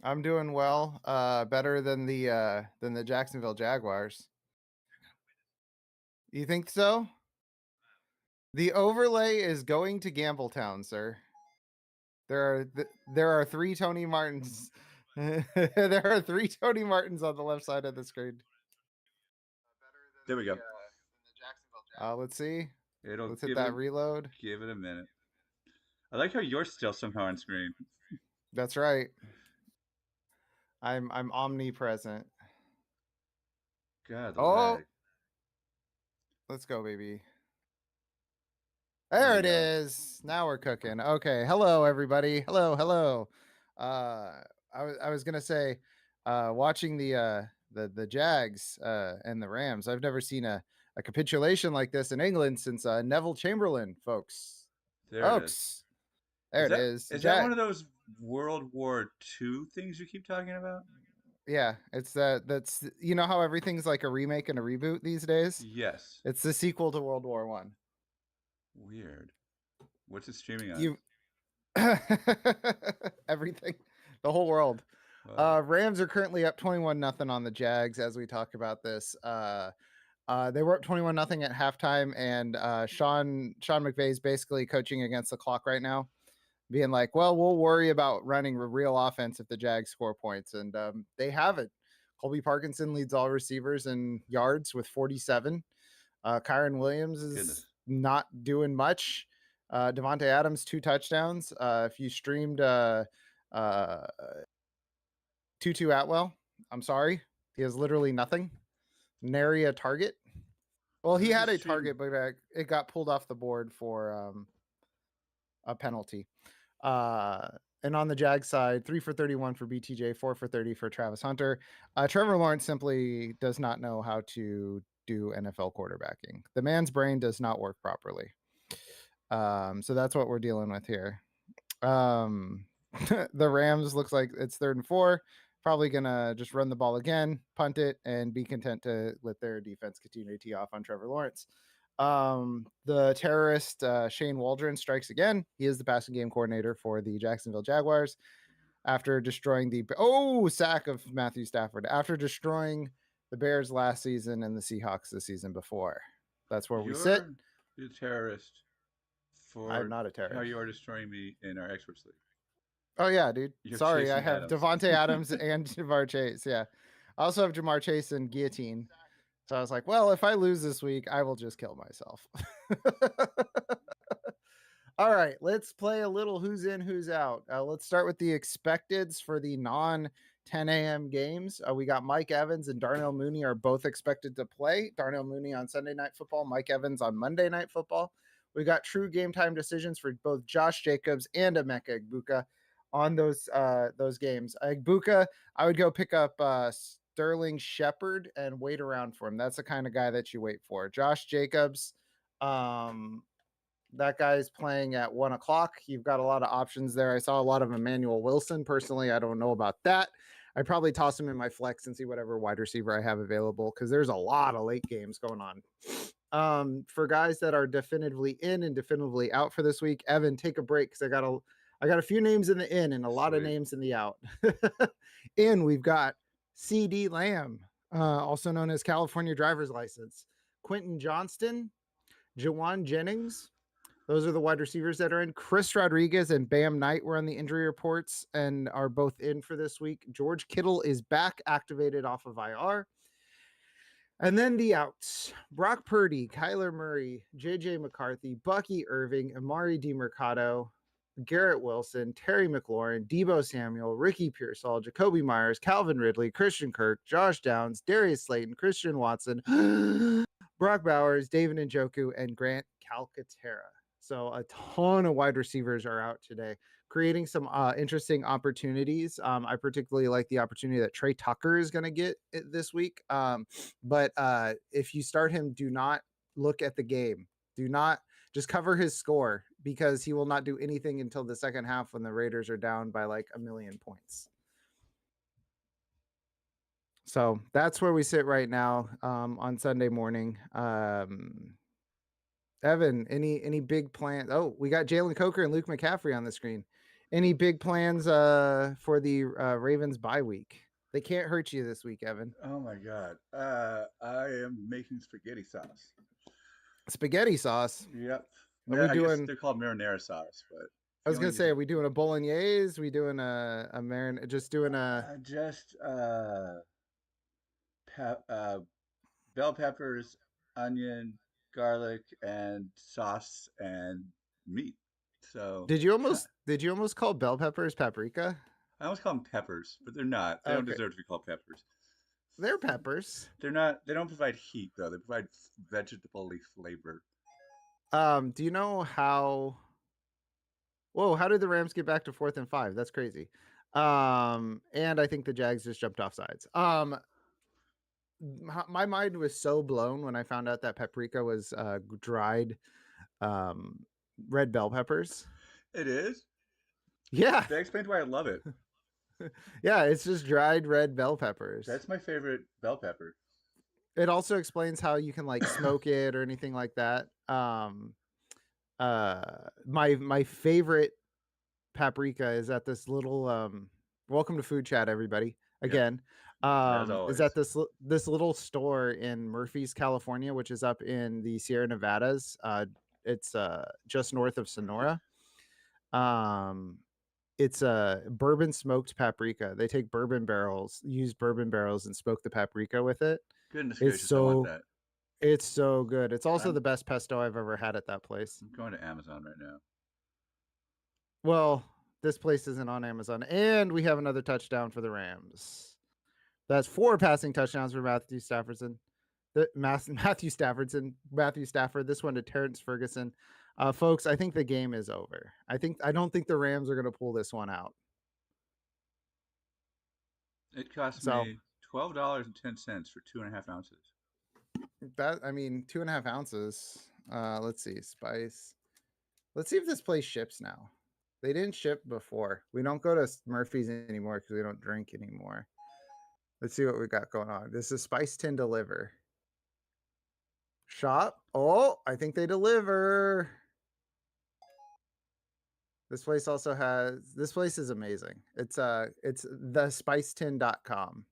I'm doing well. Better than the Jacksonville Jaguars. You think so? The overlay is going to Gambletown, sir. There are three Tony Martins. There are three Tony Martins on the left side of the screen. There we go. Let's see. It'll Let's hit that reload. give it a minute. I like how you're still somehow on screen. That's right. I'm omnipresent. God, the Oh, lag. let's go, baby. There it is. Now we're cooking. Okay. Hello, everybody. Hello. I was gonna say, watching the Jags and the Rams. I've never seen a capitulation like this in England since Neville Chamberlain, folks. There it is. Folks. There it is. Is that one of those World War II things you keep talking about? Yeah, it's that's you know how everything's like a remake and a reboot these days? Yes. It's the sequel to World War One. Weird. What's it streaming on? You everything, the whole world. Wow. Rams are currently up 21-0 on the Jags as we talk about this. They were up 21-0 at halftime, and Sean McVay is basically coaching against the clock right now, being like, well, we'll worry about running real offense if the Jags score points. And they have it. Colby Parkinson leads all receivers in yards with 47. Kyron Williams is not doing much. Devontae Adams, 2 touchdowns. If you streamed Tutu Atwell, I'm sorry. He has literally nothing. Nary a target. Well, he had a target, but it got pulled off the board for a penalty. And on the Jag side, 3 for 31 for BTJ, 4 for 30 for Travis Hunter. Trevor Lawrence simply does not know how to do NFL quarterbacking. The man's brain does not work properly. So that's what we're dealing with here. The Rams looks like it's 3rd and 4. Probably gonna just run the ball again, punt it, and be content to let their defense continue to tee off on Trevor Lawrence. The terrorist Shane Waldron strikes again. He is the passing game coordinator for the Jacksonville Jaguars after destroying the sack of Matthew Stafford after destroying the Bears last season and the Seahawks the season before. That's where we sit. You're a terrorist. I'm not a terrorist. How you are destroying me in our experts league. Oh yeah, dude. Sorry, I have Devontae Adams and Jamar Chase. Yeah, I also have Jamar Chase and Guillotine. So I was like, well, if I lose this week, I will just kill myself. All right, let's play a little who's in, who's out. Let's start with the expecteds for the non 10 a.m. games. We got Mike Evans and Darnell Mooney are both expected to play. Darnell Mooney on Sunday Night Football, Mike Evans on Monday Night Football. We got true game time decisions for both Josh Jacobs and Emeka Egbuka on those games. Egbuka, I would go pick up Sterling Shepard and wait around for him. That's the kind of guy that you wait for. Josh Jacobs, that guy's playing at 1:00. You've got a lot of options there. I saw a lot of Emmanuel Wilson. Personally, I don't know about that. I'd probably toss him in my flex and see whatever wide receiver I have available because there's a lot of late games going on. For guys that are definitively in and definitively out for this week, Evan, take a break because I got a few names in the in and a lot of names in the out. In, we've got CD Lamb, also known as California driver's license, Quentin Johnston, Jawan Jennings. Those are the wide receivers that are in. Chris Rodriguez and Bam Knight were on the injury reports and are both in for this week. George Kittle is back, activated off of IR. And then the outs: Brock Purdy, Kyler Murray, JJ McCarthy, Bucky Irving, Amari DiMercado, Garrett Wilson, Terry McLaurin, Deebo Samuel, Ricky Pearsall, Jacoby Myers, Calvin Ridley, Christian Kirk, Josh Downs, Darius Slayton, Christian Watson, Brock Bowers, David Njoku, and Grant Calcaterra. So a ton of wide receivers are out today, creating some interesting opportunities. I particularly like the opportunity that Trey Tucker is going to get this week. But if you start him, do not look at the game. Do not just cover his score because he will not do anything until the second half when the Raiders are down by like 1 million points. So that's where we sit right now on Sunday morning. Evan, any big plans? Oh, we got Jalen Coker and Luke McCaffrey on the screen. Any big plans for the Ravens bye week? They can't hurt you this week, Evan. Oh my God. I am making spaghetti sauce. Spaghetti sauce. Yep. Are we I guess doing? they're called marinara sauce, but I was feeling gonna just say, are we doing a bolognese? We doing a marin? Just doing a. just pep, bell peppers, onion, garlic, and sauce and meat. So Did you almost call bell peppers paprika? I almost call them peppers, but they're not. They don't Okay, deserve to be called peppers. they're peppers. They're not. They don't provide heat though. They provide vegetable flavor. Do you know how? Whoa, how did the Rams get back to 4th and 5? That's crazy. And I think the Jags just jumped off sides. My mind was so blown when I found out that paprika was dried um red bell peppers. It is. Yeah. That explains why I love it. Yeah, it's just dried red bell peppers. That's my favorite bell pepper. It also explains how you can like smoke it or anything like that. My favorite paprika is at this little welcome to food chat, everybody, Yep, again. as Is at always. this little store in Murphy's, California, which is up in the Sierra Nevadas. It's just north of Sonora. um it's a bourbon smoked paprika. They take use bourbon barrels and smoke the paprika with it. Goodness it's gracious, I want so that. it's so good. It's also I'm the best pesto I've ever had at that place. I'm going to Amazon right now. Well, this place isn't on Amazon, and we have another touchdown for the Rams. That's 4 passing touchdowns for Matthew Staffordson. Matthew Stafford. This one to Terrence Ferguson. Folks, I think the game is over. I don't think the Rams are going to pull this one out. It cost So me $12.10 for 2.5 ounces. that, I mean, 2.5 ounces. Let's see, spice. Let's see if this place ships now. They didn't ship before. We don't go to Murphy's anymore because we don't drink anymore. Let's see what we got going on. This is Spice Tin Deliver. Shop. Oh, I think they deliver. This place also has, this place is amazing. It's thespicetin.com.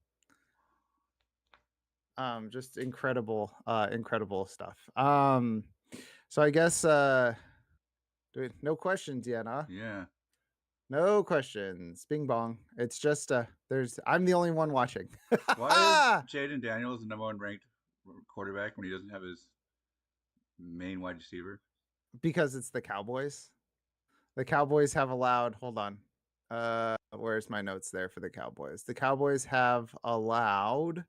Just incredible stuff. So I guess no questions yet, huh? Yeah. No questions. Bing bong. It's just I'm the only one watching. Why is Jaden Daniels the #1 ranked quarterback when he doesn't have his main wide receiver? Because it's the Cowboys. The Cowboys have allowed, hold on. Where's my notes there for the Cowboys? The Cowboys have allowed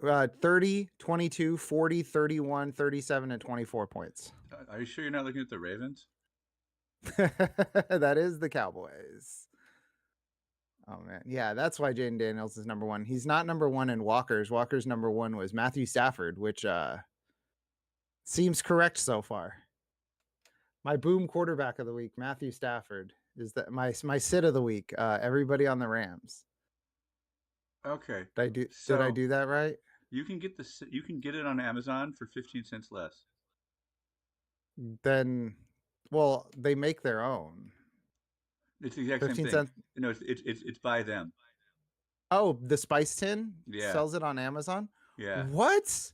30, 22, 40, 31, 37, and 24 points. Are you sure you're not looking at the Ravens? That is the Cowboys. Oh man, yeah, that's why Jaden Daniels is #1. He's not #1 in Walker's. Walker's #1 was Matthew Stafford, which seems correct so far. My boom quarterback of the week, Matthew Stafford, is that my sit of the week. Everybody on the Rams. Okay. Did So I do that right? you can get it on Amazon for 15 cents less. Then, well, they make their own. It's the exact same 15 thing. cents. No, it's by them. Oh, the Spice Tin Yeah. sells it on Amazon. Yeah. What?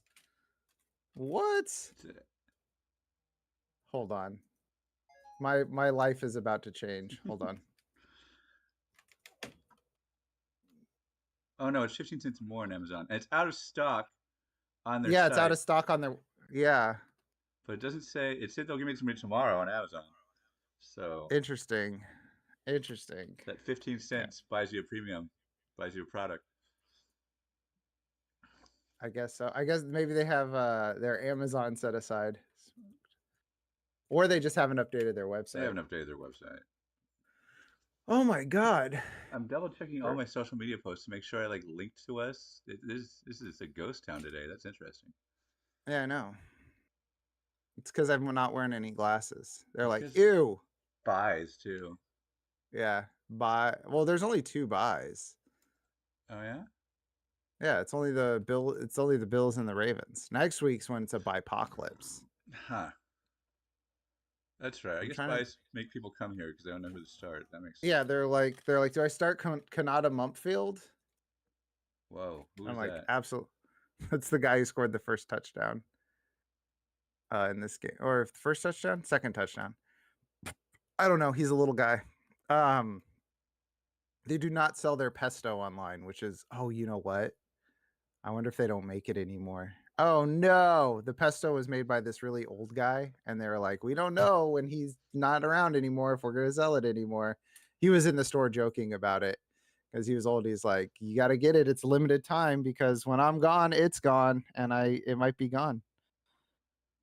Hold on. My life is about to change. Hold on. Oh no, it's 15 cents more on Amazon. And it's out of stock on their Yeah, site. it's out of stock on their. Yeah. But it doesn't say. It said they'll give me to me tomorrow on Amazon. So Interesting. that 15 cents buys you a premium, buys you a product. I guess so. I guess maybe they have their Amazon set aside, or they just haven't updated their website. They haven't updated their website. Oh my god! I'm double checking all my social media posts to make sure I linked to us. This is a ghost town today. That's interesting. Yeah, I know. It's because I'm not wearing any glasses. They're It's like, ew. Buys too. Yeah, buy. Well, there's only 2 buys. Oh yeah. Yeah, it's only the Bills and the Ravens. Next week's when it's a bipocalypse. Huh. That's right. I I'm guess trying to. buys make people come here because they don't know who to start. That makes Yeah, sense. they're like, do I start Kanata Mumpfield? Whoa, who I'm is like, that? absolutely. That's the guy who scored the first touchdown in this game, or first touchdown, second touchdown. I don't know. He's a little guy. Um, they do not sell their pesto online, which is, oh, you know what? I wonder if they don't make it anymore. Oh no, the pesto was made by this really old guy, and they were like, we don't know when he's not around anymore if we're gonna sell it anymore. He was in the store joking about it because he was old. He's like, you got to get it. It's limited time because when I'm gone, it's gone, and it might be gone.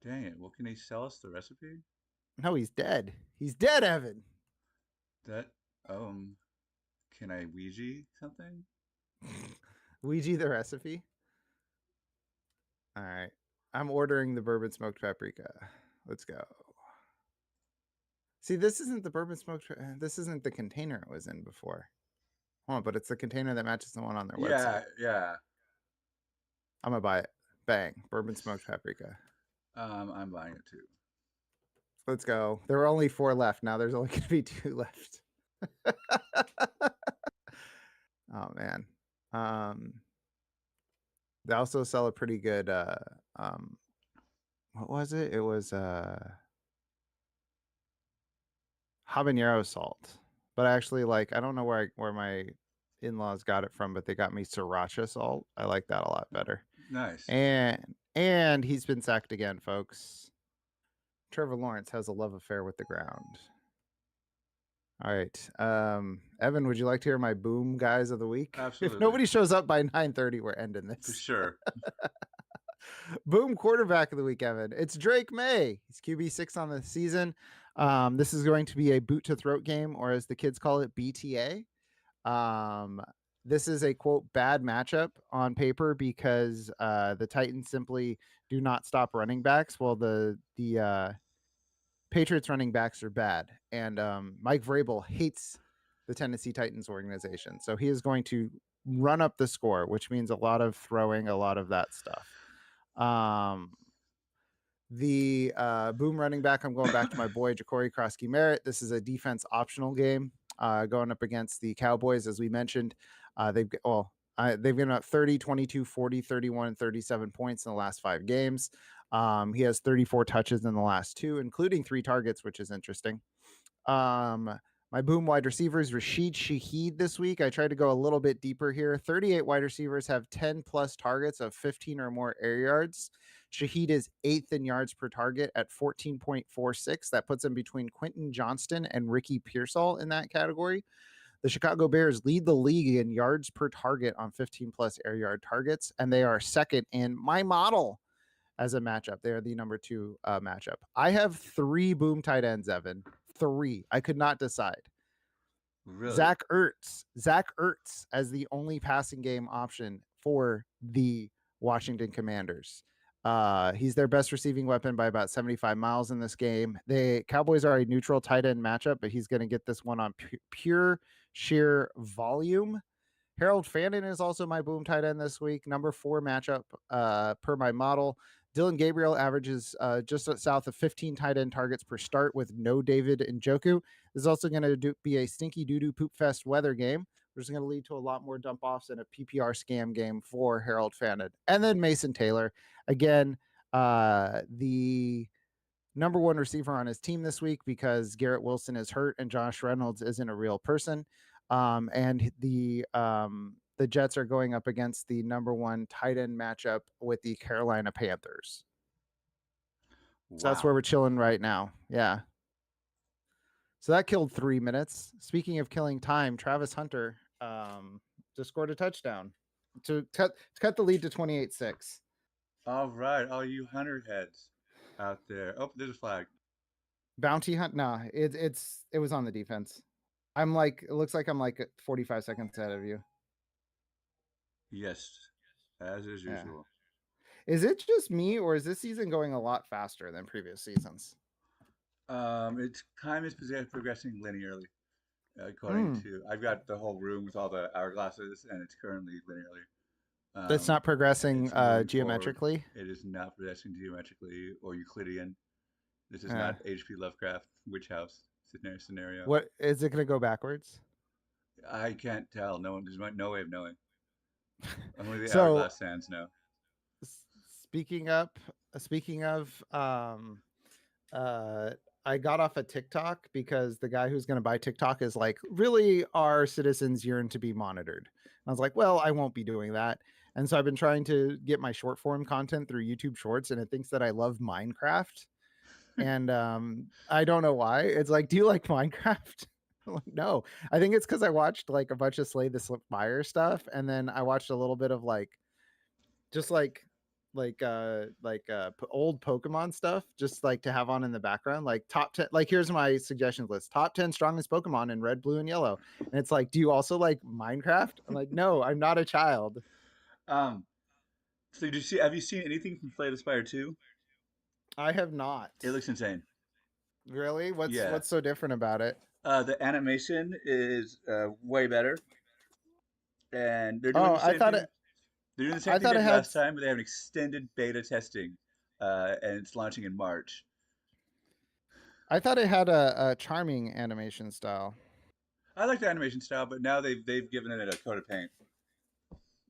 Dang it! Well, can he sell us the recipe? No, he's dead. He's dead, Evan. That can I Ouija something? Ouija the recipe. All right, I'm ordering the bourbon smoked paprika. Let's go. See, this isn't the bourbon smoked. This isn't the container it was in before. Oh, but it's the container that matches the one on their website. Yeah, yeah. I'm gonna buy it. Bang, bourbon smoked paprika. I'm buying it too. Let's go. There are only 4 left. Now there's only gonna be 2 left. Oh man. They also sell a pretty good what was it? It was habanero salt. But actually, like, I don't know where my in-laws got it from, but they got me sriracha salt. I like that a lot better. Nice. And he's been sacked again, folks. Trevor Lawrence has a love affair with the ground. All right. Evan, would you like to hear my boom guys of the week? If Absolutely. nobody shows up by 9:30, we're ending this. For sure. Boom quarterback of the week, Evan. It's Drake May. He's QB6 on the season. This is going to be a boot to throat game, or as the kids call it, BTA. This is a quote bad matchup on paper because the Titans simply do not stop running backs. Well, the Patriots running backs are bad, and Mike Vrabel hates the Tennessee Titans organization, so he is going to run up the score, which means a lot of throwing, a lot of that stuff. The boom running back, I'm going back to my boy Ja'Cory Krosky Merritt. This is a defense optional game going up against the Cowboys, as we mentioned. They've given up 30, 22, 40, 31, and 37 points in the last 5 games. He has 34 touches in the last 2, including 3 targets, which is interesting. My boom wide receivers, Rashid Shaheed this week. I tried to go a little bit deeper here. 38 wide receivers have 10 plus targets of 15 or more air yards. Shaheed is 8th in yards per target at 14.46. That puts him between Quentin Johnston and Ricky Pearsall in that category. The Chicago Bears lead the league in yards per target on 15 plus air yard targets, and they are second in my model as a matchup. They are the number 2 matchup. I have 3 boom tight ends, Evan. 3. I could not decide. Really? Zach Ertz as the only passing game option for the Washington Commanders. He's their best receiving weapon by about 75 miles in this game. The Cowboys are a neutral tight end matchup, but he's going to get this one on pure sheer volume. Harold Fannin is also my boom tight end this week. Number 4 matchup per my model. Dylan Gabriel averages just south of 15 tight end targets per start with no David Njoku. This is also going to be a stinky doo-doo poop fest weather game, which is going to lead to a lot more dump offs and a PPR scam game for Harold Fannin. And then Mason Taylor, again, the number 1 receiver on his team this week because Garrett Wilson is hurt and Josh Reynolds isn't a real person. And the Jets are going up against the number 1 tight end matchup with the Carolina Panthers. Wow. So that's where we're chilling right now. Yeah. So that killed 3 minutes. Speaking of killing time, Travis Hunter just scored a touchdown to cut the lead to 28-6. All right, all you Hunter heads out there. Oh, there's a flag. Bounty hunt? No, it was on the defense. It looks like I'm like 45 seconds ahead of you. Yes, as is usual. Is it just me, or is this season going a lot faster than previous seasons? It's time is progressing linearly, according to. I've got the whole room with all the hourglasses, and it's currently linearly. That's not progressing geometrically. Forward. It is not progressing geometrically or Euclidean. This is Uh, not H.P. Lovecraft Witch House scenario. what is it going to go backwards? I can't tell. No one. There's no way of knowing. Only the So Hourglass Sands know. s- speaking up, speaking of, uh, I got off of TikTok because the guy who's going to buy TikTok is like, really, our citizens yearn to be monitored. And I was like, well, I won't be doing that. And so I've been trying to get my short form content through YouTube Shorts, and it thinks that I love Minecraft. And I don't know why. It's like, do you like Minecraft? I'm like, no. I think it's because I watched like a bunch of Slay the Spire stuff, and then I watched a little bit of like just old Pokemon stuff, just like to have on in the background, like top 10. Like, here's my suggestions list: top 10 strongest Pokemon in red, blue, and yellow. And it's like, do you also like Minecraft? I'm like, no, I'm not a child. Um. So did you see? Have you seen anything from Slay the Spire 2? I have not. It looks insane. Really? what's Yeah. what's so different about it? The animation is way better, and they're doing Oh, the same thing. They're doing the same I thing thought they it did had last time, but they have an extended beta testing, and it's launching in March. a charming animation style. I like the animation style, but now they've given it a coat of paint.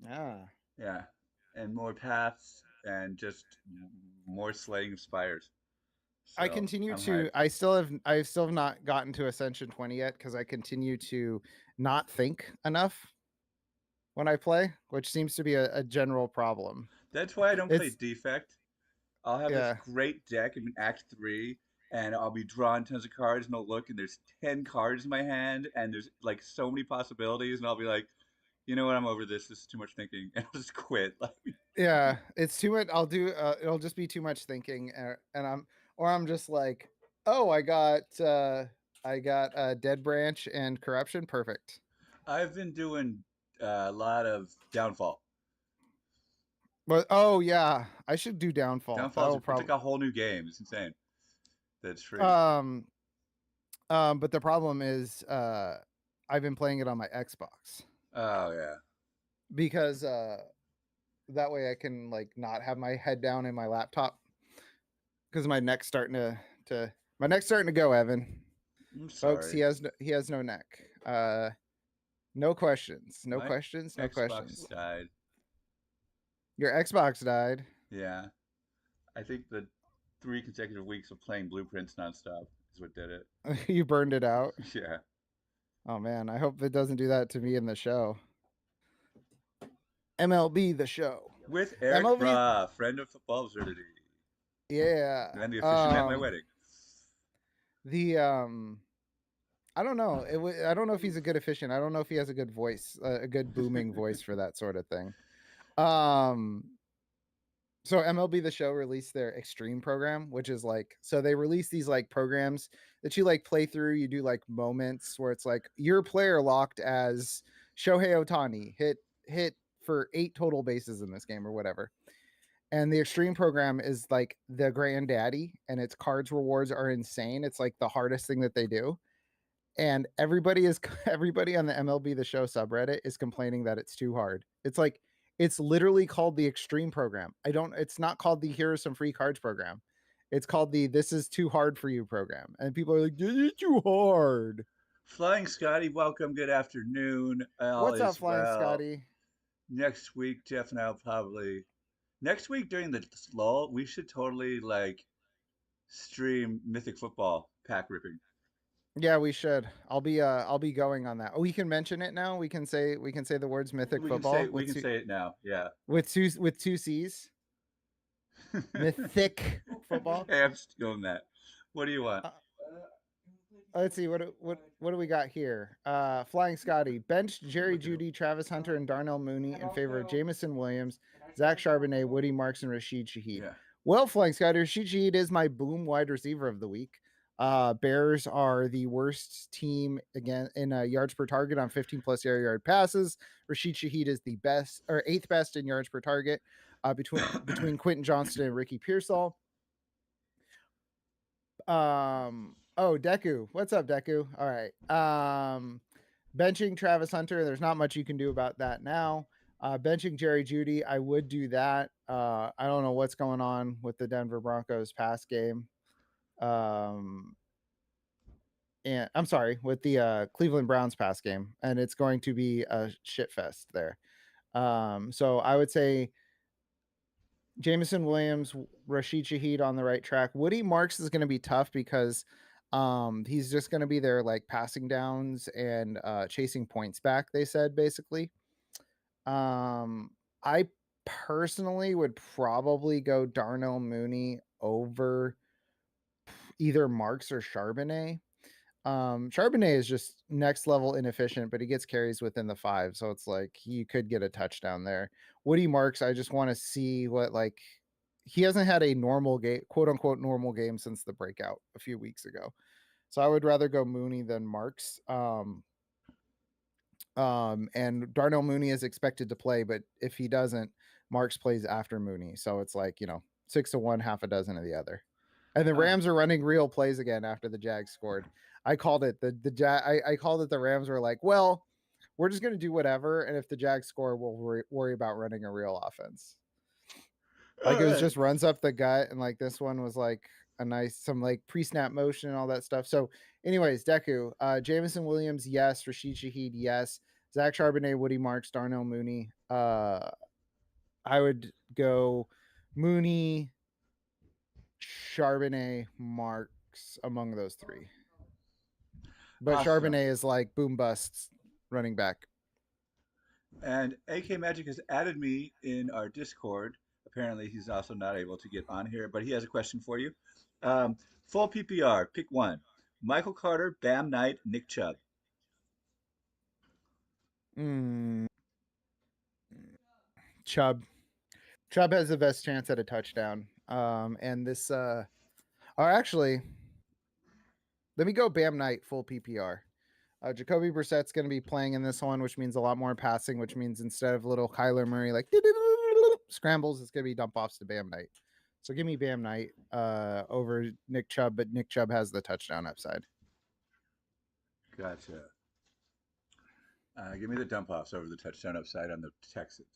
Yeah. Yeah, and more paths and just more slaying of spires. I So continue I'm to hyped. I still have not gotten to Ascension 20 yet because I continue to not think enough when I play, which seems to be a general problem. That's why I don't play It's Defect. I'll have this yeah. great deck in Act 3, and I'll be drawing tons of cards, and I'll look, and there's 10 cards in my hand, and there's like so many possibilities, and I'll be like, you know what, I'm over this. This is too much thinking, and I'll just quit. Like, Yeah, it's too much. It'll just be too much thinking, and I'm just like, oh, I got Dead Branch and Corruption. Perfect. I've been doing a lot of Downfall. But oh yeah, I should do Downfall. Downfall is That'll it's like probably a whole new game. It's insane. That's free. um but the problem is I've been playing it on my Xbox Oh yeah. because that way I can like not have my head down in my laptop because my neck's starting to go, Evan. I'm Folks, sorry. he has no neck. No questions. No My questions. No Xbox questions. died. Your Xbox died. Yeah. I think the 3 consecutive weeks of playing Blueprints nonstop is what did it. You burned it out. Yeah. Oh man, I hope it doesn't do that to me in the show. MLB the show. With Eric MLB. Bra, friend of football absurdity, Yeah. and the officiant at my wedding. The I don't know. I don't know if he's a good efficient. I don't know if he has a good voice, a good booming voice for that sort of thing. Um so MLB the Show released their Extreme program, which is like, so they release these like programs that you like play through. You do like moments where it's like your player locked as Shohei Otani hit for 8 total bases in this game or whatever. And the Extreme program is like the granddaddy, and its cards rewards are insane. It's like the hardest thing that they do. And everybody on the MLB the Show subreddit is complaining that it's too hard. It's like, it's literally called the Extreme program. It's not called the Here are some free cards program. It's called the This is too hard for you program. And people are like, this is too hard. Flying Scotty, welcome. Good afternoon. All What's up, is Flying well. Scotty? Next week, Jeff and I'll probably next week during the lull, we should totally like stream Mythic Football pack ripping. Yeah, we should. I'll be going on that. Oh, we can mention it now. We can say the words Mythic Football We can say it now. Yeah. with two C's. Mythic Football. Hey, I'm stealing that. What do you want? Let's see what do we got here? Flying Scotty benched Jerry Judy, Travis Hunter, and Darnell Mooney in favor of Jamison Williams, Zach Charbonnet, Woody Marks, and Rashid Shaheed. Yeah. Well, Flying Scotty, Rashid Shaheed is my boom wide receiver of the week. Bears are the worst team again in yards per target on 15 plus yard passes. Rashid Shaheed is the best or 8th best in yards per target between Quentin Johnston and Ricky Pearsall. Oh, Deku. What's up, Deku? All right. Benching Travis Hunter. There's not much you can do about that now. Benching Jerry Judy. I would do that. I don't know what's going on with the Denver Broncos pass game. Um, and I'm sorry, with the Cleveland Browns pass game, and it's going to be a shit fest there. So I would say Jameson Williams, Rashid Shaheed on the right track. Woody Marks is going to be tough because he's just going to be there like passing downs and chasing points back, they said basically. I personally would probably go Darnell Mooney over either Marks or Charbonnet. Charbonnet is just next level inefficient, but he gets carries within the 5, so it's like you could get a touchdown there. Woody Marks, I just want to see what like he hasn't had a normal game, quote unquote normal game since the breakout a few weeks ago. So I would rather go Mooney than Marks. And Darnell Mooney is expected to play, but if he doesn't, Marks plays after Mooney. So it's like, 6 to 1, half a dozen of the other. And the Oh. Rams are running real plays again after the Jags scored. I called it I called it the Rams were like, well, we're just going to do whatever, and if the Jags score, we'll worry about running a real offense. Like All it was right. just runs up the gut, and like this one was like some like pre-snap motion and all that stuff. So, anyways, Deku, Jameson Williams, yes. Rashid Shaheed, yes. Zach Charbonnet, Woody Marks, Darnell Mooney. I would go Mooney, Charbonnet, Marks among those three. But Awesome. Charbonnet is like boom busts running back. And AK Magic has added me in our Discord. Apparently, he's also not able to get on here, but he has a question for you. Full PPR, pick one. Michael Carter, Bam Knight, Nick Chubb. Mm, Chubb. Chubb has the best chance at a touchdown. And this or actually, let me go Bam Knight full PPR. Jacoby Brissett's going to be playing in this one, which means a lot more passing, which means instead of little Kyler Murray like scrambles, it's going to be dump offs to Bam Knight. So give me Bam Knight over Nick Chubb, but Nick Chubb has the touchdown upside. Gotcha. Give me the dump offs over the touchdown upside on the Texans.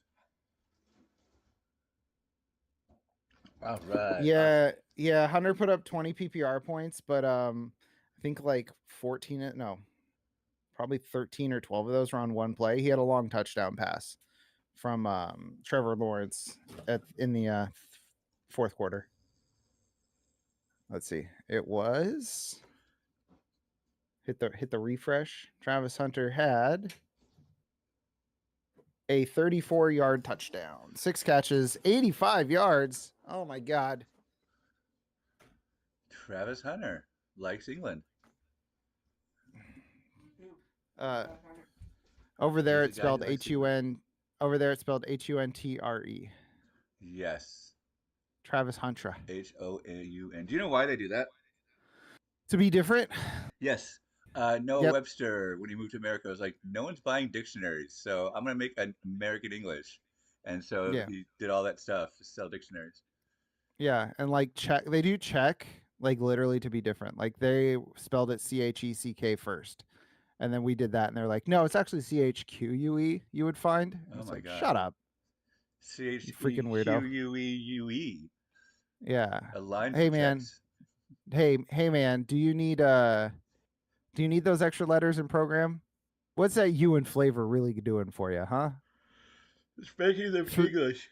All right. Awesome. Yeah. Hunter put up 20 PPR points, but I think like 14, no, probably 13 or 12 of those were on one play. He had a long touchdown pass from Trevor Lawrence in the fourth quarter. Let's see. It was hit the refresh. Travis Hunter had a 34-yard touchdown, 6 catches, 85 yards. Oh my god. Travis Hunter likes England. Uh, over there He's a it's guy who spelled likes England. HUN. Over there it's spelled HUNTRE. Yes. Travis Hunter. Hoaun. Do you know why they do that? To be different. Yes. Noah Yep. Webster, when he moved to America, was like, no one's buying dictionaries, so I'm going to make an American English. And so Yeah. he did all that stuff to sell dictionaries. Yeah, and like check, they do check like literally to be different. Like they spelled it CHECK first, and then we did that, and they're like, no, it's actually CHQUE. You would find. And Oh it's my like, God. shut up, C you H E freaking Q weirdo. U E U E. Yeah. Hey Alignment man. checks. Hey man. Do you need those extra letters in program? What's that U in flavor really doing for you, huh? It's making them English.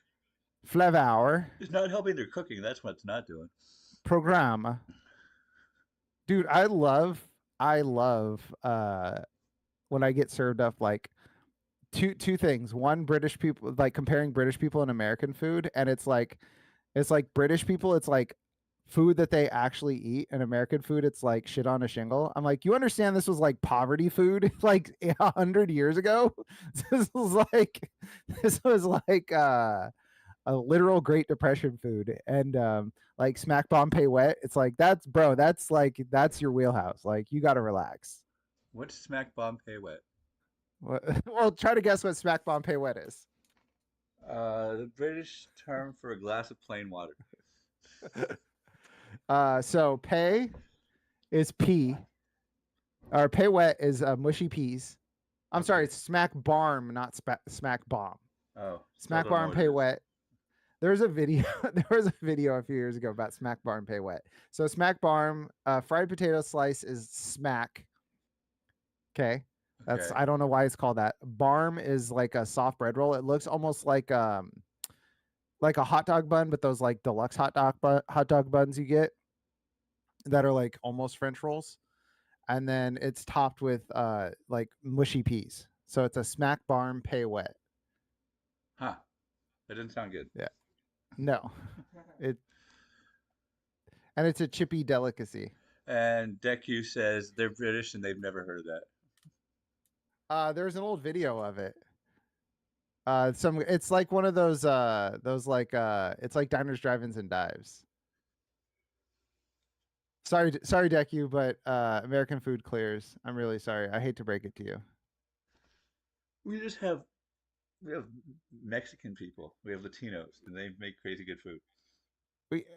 Flavor It's not helping their cooking. That's what it's not doing. program. Dude, I love when I get served up like two things. One, British people, like comparing British people and American food, and it's like British people, it's like food that they actually eat, and American food, it's like shit on a shingle. I'm like, you understand this was like poverty food like 100 years ago? This was like this was like a literal Great Depression food, and like smack bomb pay wet. It's like that's bro, that's your wheelhouse. Like you got to relax. What's smack bomb pay wet? Well, try to guess what smack bomb pay wet is. The British term for a glass of plain water. So pay is pea, or pay wet is mushy peas. I'm sorry, Okay. it's smack barm, not smack bomb. Oh, still Smack don't know barm what it pay is. wet. There's a video. There was a video a few years ago about Smack Barm Pay Wet. So Smack Barm fried potato slice is smack. Okay, that's Okay. I don't know why it's called that. Barm is like a soft bread roll. It looks almost like a hot dog bun, but those like deluxe hot dog buns you get that are like almost French rolls. And then it's topped with like mushy peas. So it's a Smack Barm Pay Wet. Huh. That didn't sound good. Yeah. No. It and it's a chippy delicacy. And Deku says they're British and they've never heard of that. There's an old video of it. Some it's like one of those like it's like diners, drive-ins, and dives. Sorry, Deku, but American food clears. I'm really sorry. I hate to break it to you. We just we have Mexican people, we have Latinos, and they make crazy good food.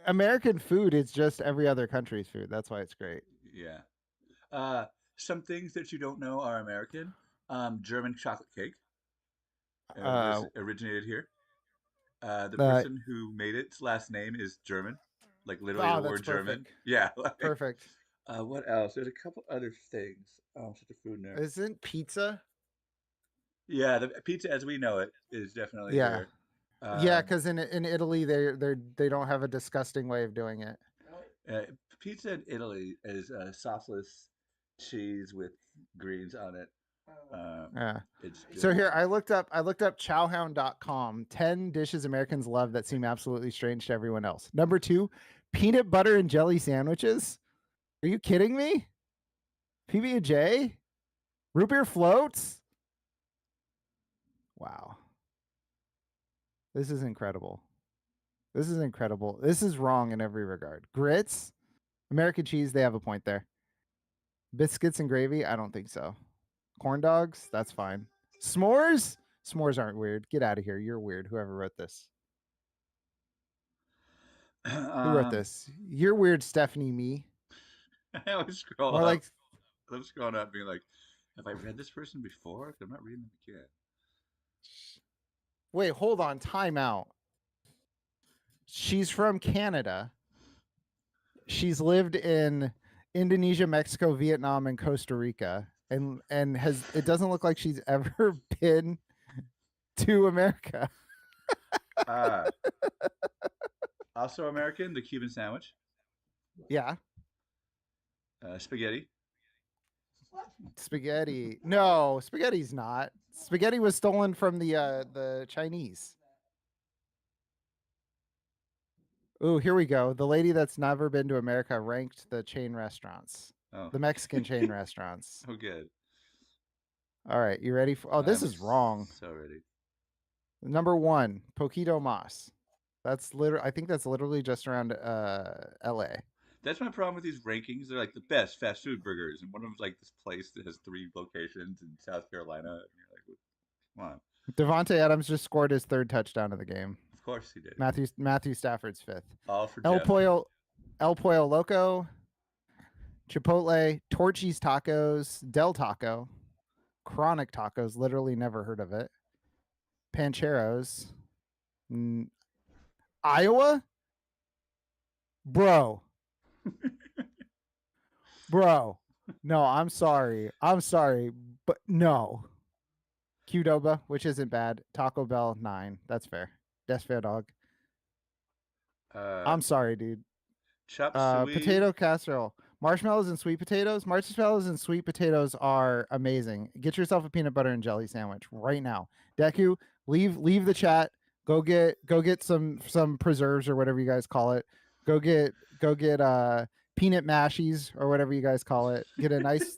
American food is just every other country's food. That's why it's great. Yeah. Uh, some things that you don't know are American. German chocolate cake Uh, originated here. The uh, person who made its last name is German, like literally oh, the that's word German. perfect. Yeah. Like, Perfect. what else? There's a couple other things. Oh, I'm such a food nerd. Isn't pizza? Yeah, the pizza as we know it is definitely Yeah. here. Yeah, Um, because in Italy they don't have a disgusting way of doing it. uh, Pizza in Italy is sauceless cheese with greens on it. Um, Yeah. it's So good. here I looked up chowhound.com 10 dishes Americans love that seem absolutely strange to everyone else. Number 2, peanut butter and jelly sandwiches. Are you kidding me? PB&J? Root beer floats? Wow. This is incredible. This is incredible. This is wrong in every regard. Grits? American cheese, they have a point there. Biscuits and gravy? I don't think so. Corn dogs? That's fine. S'mores? S'mores aren't weird. Get out of here. You're weird. Whoever wrote this. Who wrote um, this? You're weird, Stephanie Me. I always scroll More up. like I'm scrolling up, being like, "Have I read this person before? 'Cause I'm not reading them again." wait, hold on, time out. She's from Canada. She's lived in Indonesia, Mexico, Vietnam, and Costa Rica. And has it doesn't look like she's ever been to America. Uh, Also American, the Cuban sandwich, Yeah. spaghetti. Spaghetti. No, spaghetti's not. Spaghetti was stolen from the Chinese. Ooh, here we go. The lady that's never been to America ranked the chain restaurants. Oh, The Mexican chain restaurants. oh, good. All right, you ready for this I'm is wrong. so ready. Number 1, Poquito Mas. That's literally I think that's literally just around LA. That's my problem with these rankings. They're like the best fast food burgers, and one of them's like this place that has 3 locations in South Carolina. And you're like, come on. Devontae Adams just scored his 3rd touchdown of the game. Of course he did. Matthew Stafford's 5th. All for El Jeff. Pollo El Pollo Loco, Chipotle, Torchy's Tacos, Del Taco, Chronic Tacos, literally never heard of it. Pancheros, Iowa? Bro. Bro. No, I'm sorry. But no. Qdoba, which isn't bad. Taco Bell, 9. That's fair. That's fair, dog. Uh, I'm sorry, dude. Chop suey. Potato casserole. Marshmallows and sweet potatoes. Marshmallows and sweet potatoes are amazing. Get yourself a peanut butter and jelly sandwich right now. Deku, leave the chat. Go get some preserves or whatever you guys call it. Go get peanut mashies or whatever you guys call it. Get a nice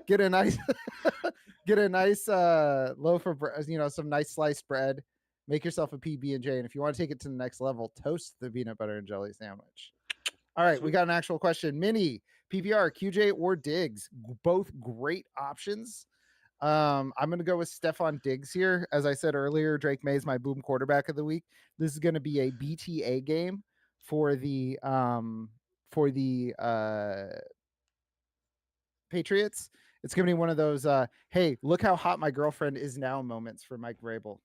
get a nice get a nice loaf of bread, some nice sliced bread. Make yourself a PB&J, and if you want to take it to the next level, toast the peanut butter and jelly sandwich. All right, we got an actual question. Mini, PPR, QJ, or Diggs, both great options. I'm going to go with Stephon Diggs here. As I said earlier, Drake May is my boom quarterback of the week. This is going to be a BTA game for the Patriots. It's going to be one of those, hey, look how hot my girlfriend is now moments for Mike Vrabel.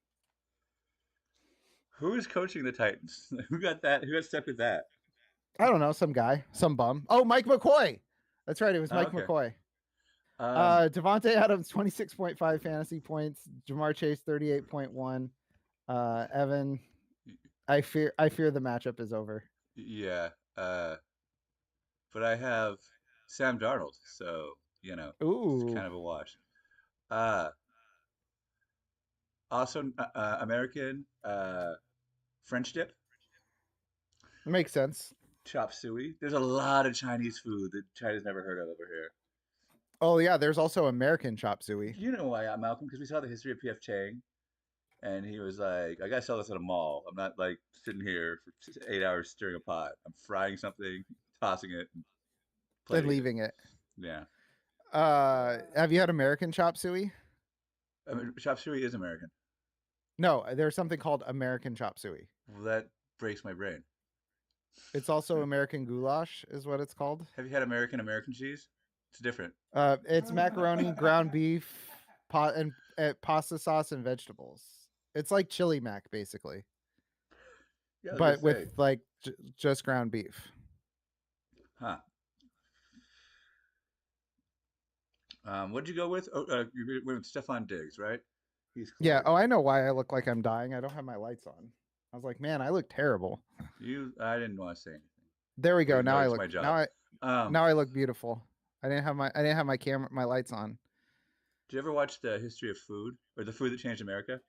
Who is coaching the Titans? Who got that? Who got stuck with that? I don't know, some guy, some bum. Oh, Mike McCoy. That's right. It was Oh, Mike okay. McCoy. Um, Devontae Adams, 26.5 fantasy points. Jamar Chase, 38.1. Evan, I fear the matchup is over. yeah. But I have Sam Darnold, so it's Ooh, kind of a wash. Uh, Also, American French dip, makes sense. chop suey. There's a lot of Chinese food that China's never heard of over here. Oh yeah, there's also American chop suey. You know why, Malcolm? Because we saw the history of P.F. Chang, and he was like, "I gotta sell this at a mall. I'm not like sitting here for 8 hours stirring a pot. I'm frying something, tossing it, and Then plating it." leaving it. Yeah, Have you had American chop suey? I mean, chop suey is American. No, there's something called American chop suey. Well, that breaks my brain. It's also American goulash, is what it's called. Have you had American cheese? It's different. It's macaroni, ground beef, pasta sauce and vegetables. It's like chili mac basically, Yeah, I was gonna but with say, like just ground beef. huh? What did you go with? Oh, you went with Stefan Diggs, right? He's Yeah. cleared. Oh, I know why I look like I'm dying. I don't have my lights on. I was like, man, I look terrible. I didn't want to say anything, There we or go. even Now though I it's look. my job. Um, Now I look beautiful. I didn't have my lights on. did you ever watch the History of Food or the Food That Changed America?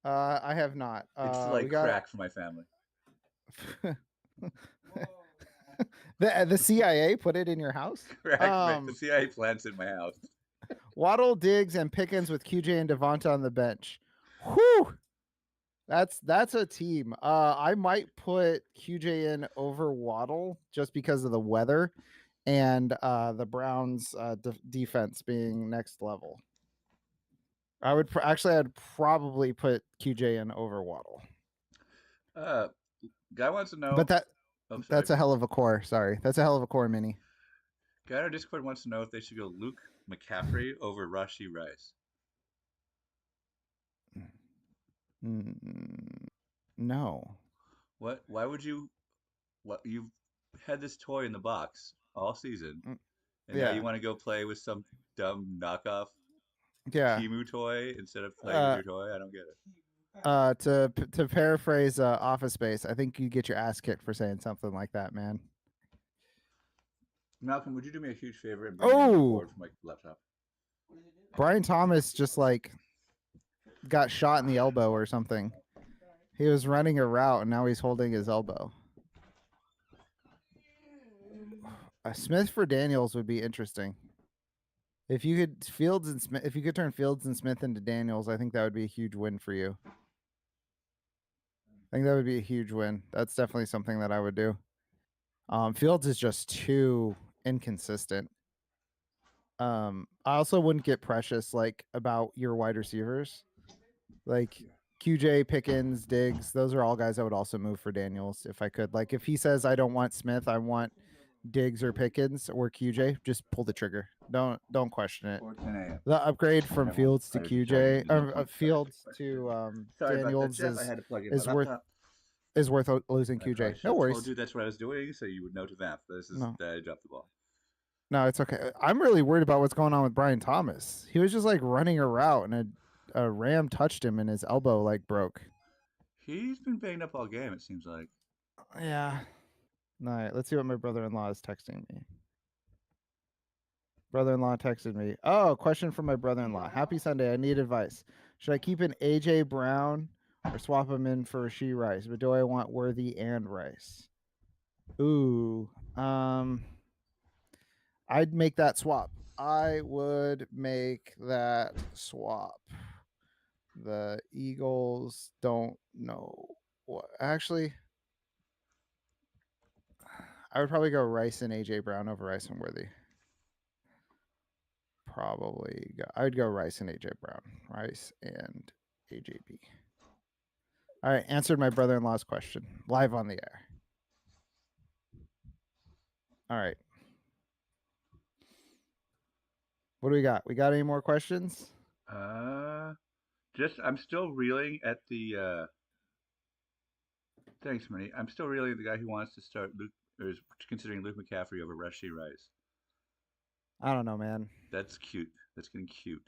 I have not. It's We like got crack for my family. the CIA put it in your house. Crack, man. The CIA plants in my house. Waddle, Diggs, and Pickens with QJ and Devonta on the bench. Whew. That's a team. I might put QJ in over Waddle just because of the weather and the Browns' defense being next level. I'd probably put QJ in over Waddle. Uh, Guy wants to But know. Oh, sorry. that's a hell of a core. Sorry, that's a hell of a core mini. Guy in our Discord wants to know if they should go Luke McCaffrey over Rashi Rice. No. What? Why would you? What you've had this toy in the box all season, Mm, and now you Yeah. want to go play with some dumb knockoff Yeah. Timu toy instead of playing with your toy? I don't get it. To paraphrase Office Space, I think you get your ass kicked for saying something like that, man. Malcolm, would you do me a huge favor and bring me another Oh, cord for my laptop? Brian Thomas just like got shot in the elbow or something. He was running a route and now he's holding his elbow. Smith for Daniels would be interesting. If you could if you could turn Fields and Smith into Daniels, I think that would be a huge win for you. I think that would be a huge win. That's definitely something that I would do. Fields is just too inconsistent. I also wouldn't get precious like about your wide receivers. Like QJ, Pickens, Diggs, those are all guys I would also move for Daniels if I could. Like if he says I don't want Smith, I want Diggs or Pickens or QJ, just pull the trigger. Don't question it. 4:10 a.m. The upgrade from I won't Fields to try to charge it. QJ There's no or point Fields starting. to Sorry about that, Daniels Jeff. I had to plug in is my laptop. worth losing I probably QJ. should No have worries. told you that's what I was doing, so you would know to vamp. This is No. I dropped the ball. No, it's okay. I'm really worried about what's going on with Brian Thomas. He was just like running a route and a ram touched him and his elbow like broke. He's been banged up all game, it seems like. Yeah. All right, let's see what my brother-in-law is texting me. Brother-in-law texted me. Oh, question from my brother-in-law. Happy Sunday. I need advice. Should I keep an AJ Brown or swap him in for Rasheed Rice? But do I want Worthy and Rice? Ooh. I'd make that swap. I would make that swap. The Eagles don't know what. Actually, I would probably go Rice and AJ Brown over Rice and Worthy. I would go Rice and AJ Brown. Rice and AJB. All right, answered my brother-in-law's question live on the air. All right. What do we got? We got any more questions? I'm still reeling at the Thanks, Minnie. I'm still really the guy who wants to start Luke, or is considering Luke McCaffrey over Rushy Rice. I don't know, man. That's cute. That's getting cute.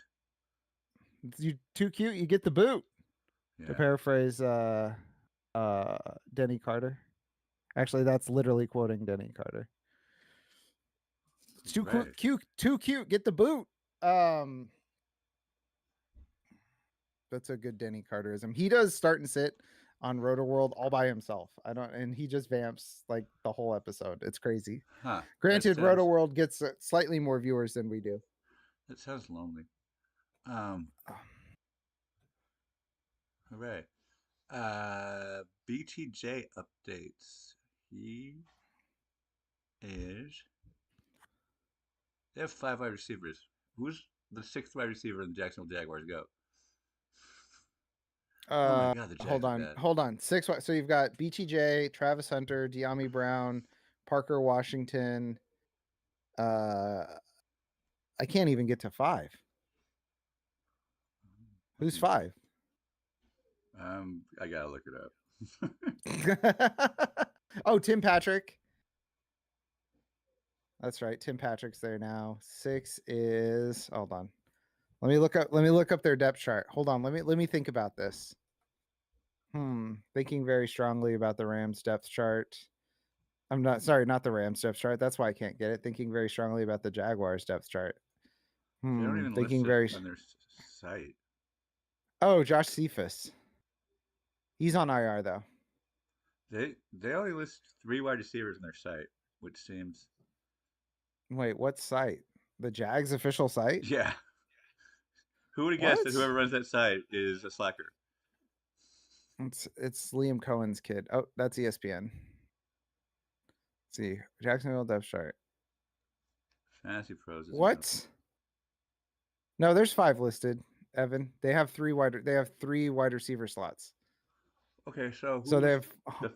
You too cute. You get the boot. To Yeah. paraphrase Denny Carter. Actually, that's literally quoting Denny Carter. It's too Right. cute. Too cute. Get the boot. Um, that's a good Denny Carterism. He does start and sit on Roto World all by himself. And he just vamps like the whole episode. It's crazy. Huh. Granted, Roto World gets slightly more viewers than we do. That sounds lonely. All right. BTJ updates. He is. They have 5 wide receivers. Who's the 6th wide receiver in the Jacksonville Jaguars? Go. Oh my God, the Jags are bad. Hold on. 6. So you've got BTJ, Travis Hunter, De'Ami Brown, Parker Washington. I can't even get to 5. Who's 5? I gotta look it up. Oh, Tim Patrick. That's right. Tim Patrick's there now. 6 is. Hold on. Let me look up their depth chart. Hold on. Let me think about this. Thinking very strongly about the Rams depth chart. Not the Rams depth chart. That's why I can't get it. Thinking very strongly about the Jaguars depth chart. They don't even list it on their site. Oh, Josh Cephas. He's on IR though. They only list 3 wide receivers on their site, which seems. Wait, what site? The Jags official site? Yeah. Who would have guessed that whoever runs that site is a slacker? It's Liam Cohen's kid. Oh, that's ESPN. Let's see, Jacksonville depth chart. Fantasy Pros. What? No, there's 5 listed. Evan, they have 3 wide receiver slots. Okay, so they have the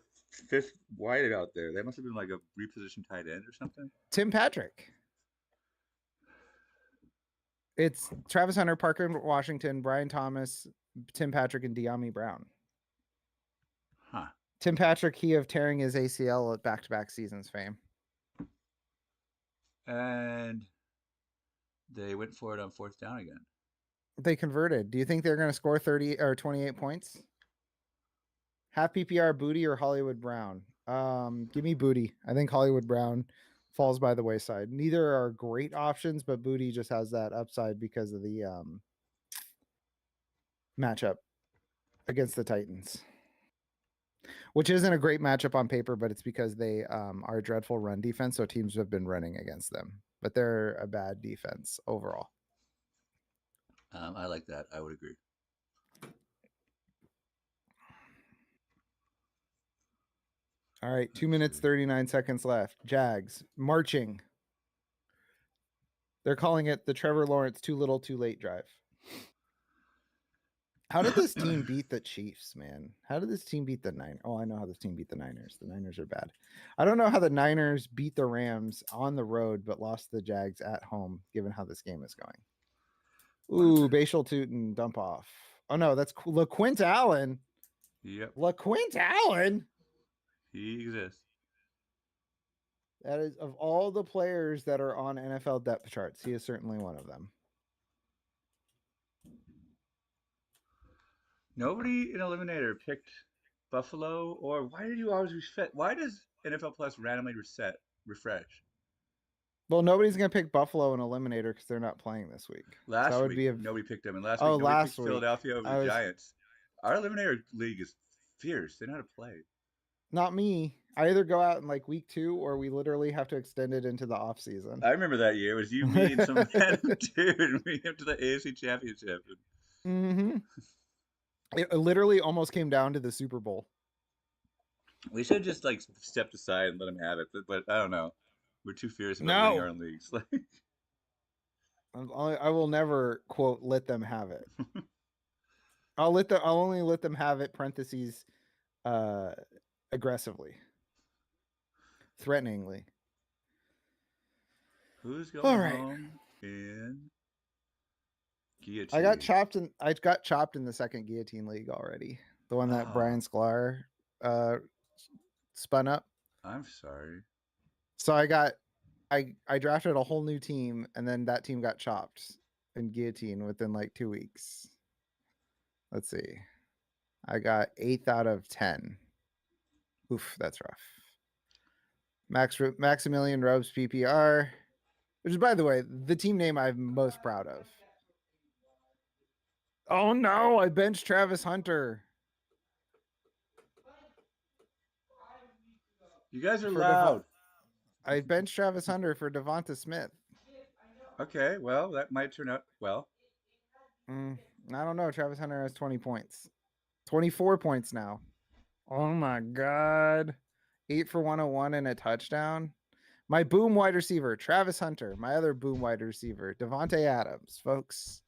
5th wide out there. That must have been like a repositioned tight end or something. Tim Patrick. It's Travis Hunter, Parker Washington, Brian Thomas, Tim Patrick, and De'Ami Brown. Huh. Tim Patrick, he of tearing his ACL at back-to-back seasons fame. And they went for it on 4th down again. They converted. Do you think they're going to score 30 or 28 points? Half PPR, Booty or Hollywood Brown? Give me Booty. I think Hollywood Brown falls by the wayside. Neither are great options, but Booty just has that upside because of the matchup against the Titans, which isn't a great matchup on paper, but it's because they are a dreadful run defense, so teams have been running against them. But they're a bad defense overall. I like that. I would agree. All right, 2 minutes, 39 seconds left. Jags marching. They're calling it the Trevor Lawrence too little, too late drive. How did this team beat the Chiefs, man? How did this team beat the Niners? Oh, I know how this team beat the Niners. The Niners are bad. I don't know how the Niners beat the Rams on the road, but lost the Jags at home, given how this game is going. Ooh, Bashal Tootin, dump off. Oh, no, that's LaQuint Allen. Yep. LaQuint Allen? He exists. That is, of all the players that are on NFL depth charts, he is certainly one of them. Nobody in Eliminator picked Buffalo, or why did you always reset? Why does NFL Plus randomly refresh? Well, nobody's going to pick Buffalo in Eliminator because they're not playing this week. Last week, nobody picked them. And last week, nobody picked Philadelphia over the Giants. Our Eliminator league is fierce. They know how to play. Not me. I either go out in like week 2 or we literally have to extend it into the off season. I remember that year. It was you, me, and some random dude, and we went to the AFC Championship. Mm-hmm. It literally almost came down to the Super Bowl. We should have just like stepped aside and let him have it, but I don't know. We're too fierce about winning our own leagues. I will never quote let them have it. I'll only let them have it. Parentheses, aggressively, threateningly. Who's going home in guillotine? I got chopped in the second guillotine league already. The one that Brian Sklar spun up. I'm sorry. So I drafted a whole new team, and then that team got chopped and guillotined within like 2 weeks. Let's see. I got 8th out of 10. Oof, that's rough. Maximilian Robes PPR, which is, by the way, the team name I'm most proud of. Oh no, I benched Travis Hunter. You guys are loud. I benched Travis Hunter for Devonta Smith. Okay, well, that might turn out well. I don't know. Travis Hunter has 20 points. 24 points now. Oh my God. 8 for 101 and a touchdown. My boom wide receiver, Travis Hunter. My other boom wide receiver, Devontae Adams. Folks,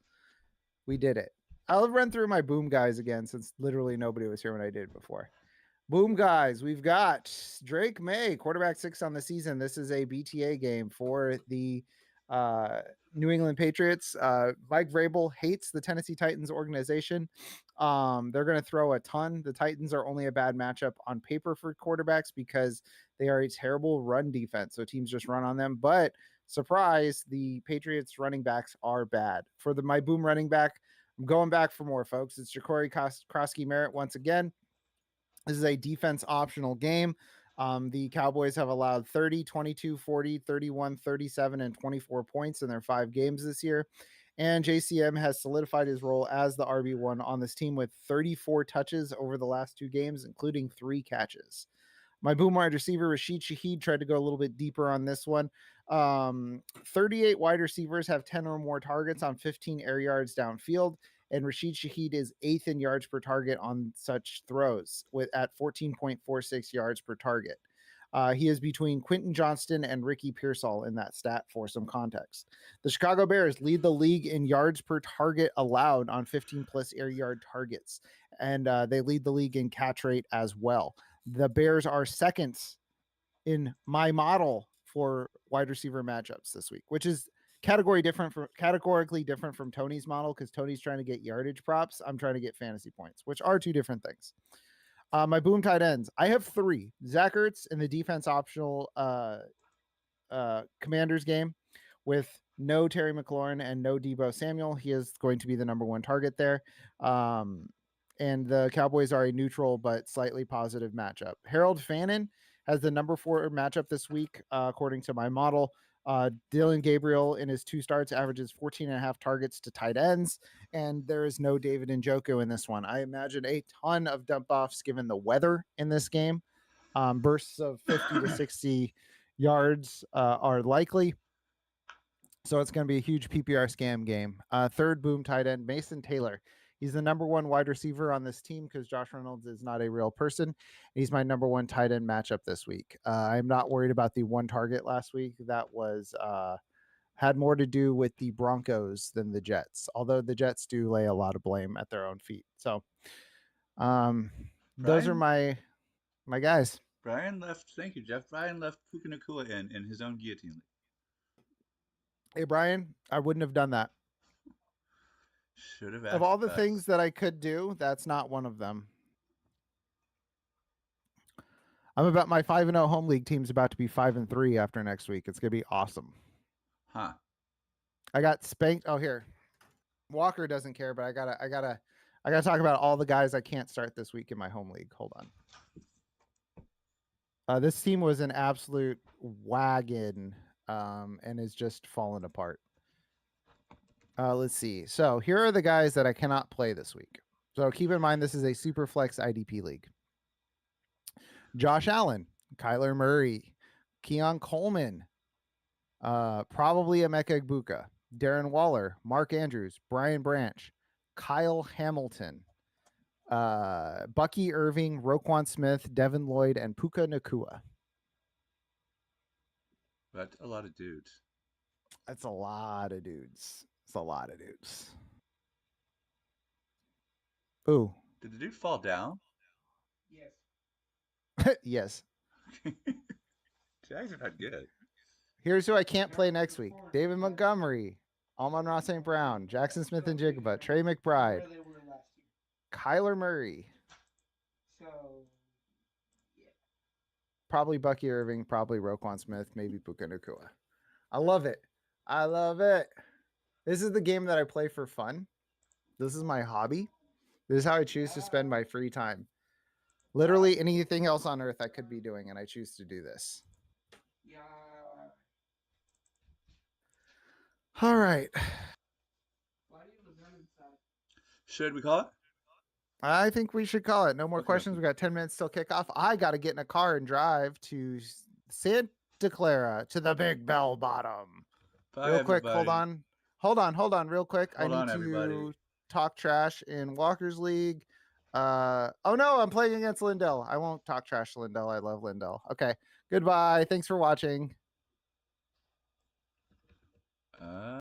we did it. I'll run through my boom guys again since literally nobody was here when I did before. Boom guys, we've got Drake May, quarterback 6 on the season. This is a BTA game for the New England Patriots. Mike Vrabel hates the Tennessee Titans organization. They're going to throw a ton. The Titans are only a bad matchup on paper for quarterbacks because they are a terrible run defense. So teams just run on them. But surprise, the Patriots running backs are bad. For my boom running back, I'm going back for more, folks. It's Ja'Cory Krosky-Merritt once again. This is a defense optional game. The Cowboys have allowed 30, 22, 40, 31, 37, and 24 points in their 5 games this year. And JCM has solidified his role as the RB1 on this team with 34 touches over the last 2 games, including 3 catches. My boom wide receiver, Rashid Shaheed, tried to go a little bit deeper on this one. 38 wide receivers have 10 or more targets on 15 air yards downfield. And Rashid Shaheed is 8th in yards per target on such throws at 14.46 yards per target. He is between Quentin Johnston and Ricky Pearsall in that stat for some context. The Chicago Bears lead the league in yards per target allowed on 15-plus air yard targets, and they lead the league in catch rate as well. The Bears are second in my model for wide receiver matchups this week, which is categorically different from Tony's model, because Tony's trying to get yardage props. I'm trying to get fantasy points, which are 2 different things. My boom tight ends, I have 3. Zach Ertz in the defense optional Commanders game with no Terry McLaurin and no Deebo Samuel. He is going to be the number 1 target there. And the Cowboys are a neutral but slightly positive matchup. Harold Fannin has the number 4 matchup this week, according to my model. Dylan Gabriel in his 2 starts averages 14.5 targets to tight ends, and there is no David Njoku in this one. I imagine a ton of dump offs given the weather in this game. Bursts of 50 to 60 yards are likely. So it's going to be a huge PPR scam game. Third boom tight end, Mason Taylor. He's the number 1 wide receiver on this team because Josh Reynolds is not a real person. He's my number 1 tight end matchup this week. I'm not worried about the 1 target last week. That was had more to do with the Broncos than the Jets, although the Jets do lay a lot of blame at their own feet. So those are my guys. Brian left. Thank you, Jeff. Brian left Puka Nacua in his own guillotine league. Hey, Brian, I wouldn't have done that. Should have asked of all the us. things that I could do, that's not one of them. I'm about my 5-0 home league team's about to be 5-3 after next week. It's gonna be awesome. Huh. I got spanked. Oh, here. Walker doesn't care, but I gotta talk about all the guys I can't start this week in my home league. Hold on. This team was an absolute wagon, and is just falling apart. Let's see. So here are the guys that I cannot play this week. So keep in mind, this is a super flex IDP league. Josh Allen, Kyler Murray, Keon Coleman, probably Emeka Egbuka, Darren Waller, Mark Andrews, Brian Branch, Kyle Hamilton, Bucky Irving, Roquan Smith, Devin Lloyd, and Puka Nacua. That's a lot of dudes. That's a lot of dudes. It's a lot of dudes. Ooh. Did the dude fall down? Yes. Yes. Jags are not good. Here's who I can't play next week: David Montgomery, Amon-Ra St. Brown, Jackson Smith and Jigba, Trey McBride, Kyler Murray. Probably Bucky Irving, probably Roquan Smith, maybe Puka Nacua. I love it. I love it. This is the game that I play for fun. This is my hobby. This is how I choose to spend my free time. Literally anything else on earth I could be doing, and I choose to do this. Yeah. All right. Should we call it? I think we should call it. No more Okay, questions. okay. We got 10 minutes till kickoff. I got to get in a car and drive to Santa Clara to the Big Bell Bottom. Bye, Real quick, everybody. hold on, real quick. Hold I need on, everybody. to talk trash in Walker's League. Oh no, I'm playing against Lindell. I won't talk trash to Lindell. I love Lindell. Okay, goodbye. Thanks for watching.